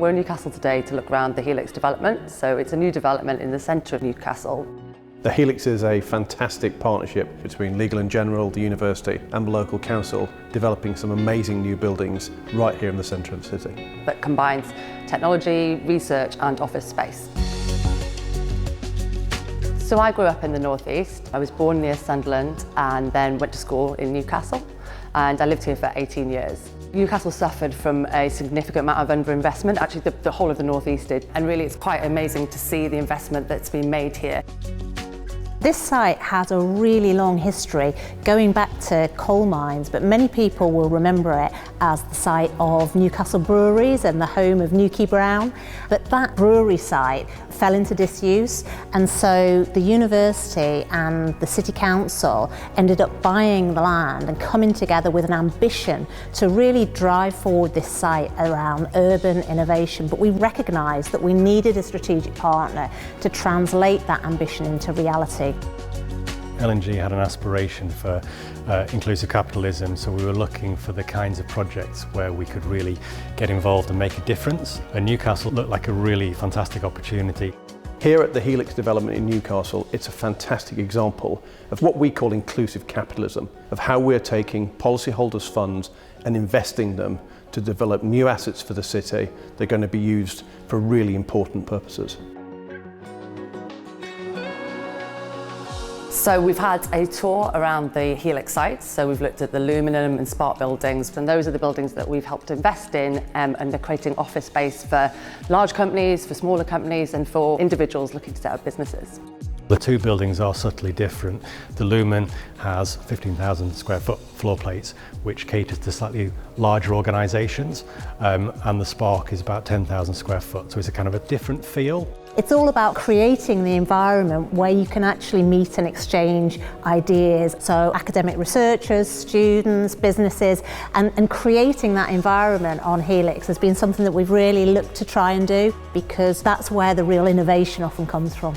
We're in Newcastle today to look around the Helix development. So it's a new development in the centre of Newcastle. The Helix is a fantastic partnership between Legal & General, the university and the local council, developing some amazing new buildings right here in the centre of the city. That combines technology, research and office space. So I grew up in the North East. I was born near Sunderland and then went to school in Newcastle, and I lived here for 18 years. Newcastle suffered from a significant amount of underinvestment, actually the whole of the North East did, and really it's quite amazing to see the investment that's been made here. This site has a really long history going back to coal mines, but many people will remember it as the site of Newcastle breweries and the home of Newquay Brown. But that brewery site fell into disuse, and so the university and the city council ended up buying the land and coming together with an ambition to really drive forward this site around urban innovation. But we recognised that we needed a strategic partner to translate that ambition into reality. L&G had an aspiration for inclusive capitalism, so we were looking for the kinds of projects where we could really get involved and make a difference. And Newcastle looked like a really fantastic opportunity. Here at the Helix development in Newcastle, it's a fantastic example of what we call inclusive capitalism, of how we're taking policyholders' funds and investing them to develop new assets for the city that are going to be used for really important purposes. So we've had a tour around the Helix sites. So we've looked at the Lumen and Spark buildings, and those are the buildings that we've helped invest in, and they're creating office space for large companies, for smaller companies and for individuals looking to set up businesses. The two buildings are subtly different. The Lumen has 15,000 square foot floor plates, which caters to slightly larger organisations, and the Spark is about 10,000 square foot, so it's a kind of a different feel. It's all about creating the environment where you can actually meet and exchange ideas. So academic researchers, students, businesses, and creating that environment on Helix has been something that we've really looked to try and do, because that's where the real innovation often comes from.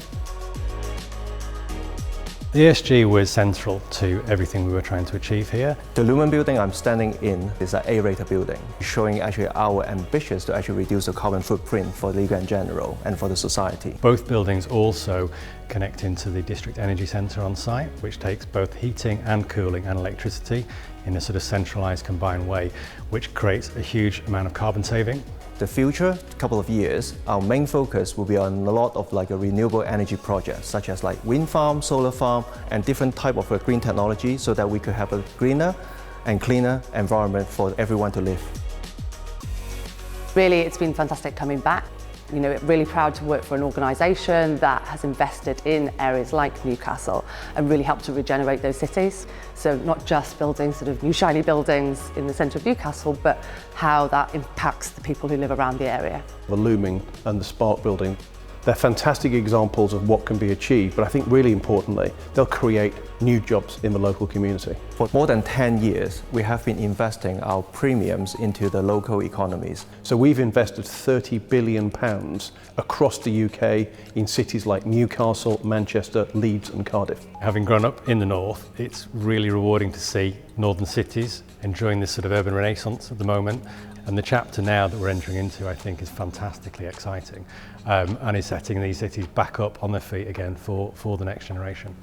The ESG was central to everything we were trying to achieve here. The Lumen building I'm standing in is an A-rated building, showing actually our ambitions to actually reduce the carbon footprint for Legal & General and for the society. Both buildings also connect into the district energy centre on site, which takes both heating and cooling and electricity in a sort of centralised combined way, which creates a huge amount of carbon saving. The future couple of years, our main focus will be on a lot of a renewable energy projects, such as wind farm, solar farm, and different type of green technology, so that we could have a greener and cleaner environment for everyone to live. Really, it's been fantastic coming back. You know, really proud to work for an organisation that has invested in areas like Newcastle and really helped to regenerate those cities. So not just building sort of new shiny buildings in the centre of Newcastle, but how that impacts the people who live around the area. The Lumen and the Spark building, they're fantastic examples of what can be achieved, but I think really importantly, they'll create new jobs in the local community. For more than 10 years, we have been investing our premiums into the local economies. So we've invested £30 billion across the UK in cities like Newcastle, Manchester, Leeds and Cardiff. Having grown up in the north, it's really rewarding to see northern cities enjoying this sort of urban renaissance at the moment. And the chapter now that we're entering into, I think, is fantastically exciting, and is setting these cities back up on their feet again for the next generation.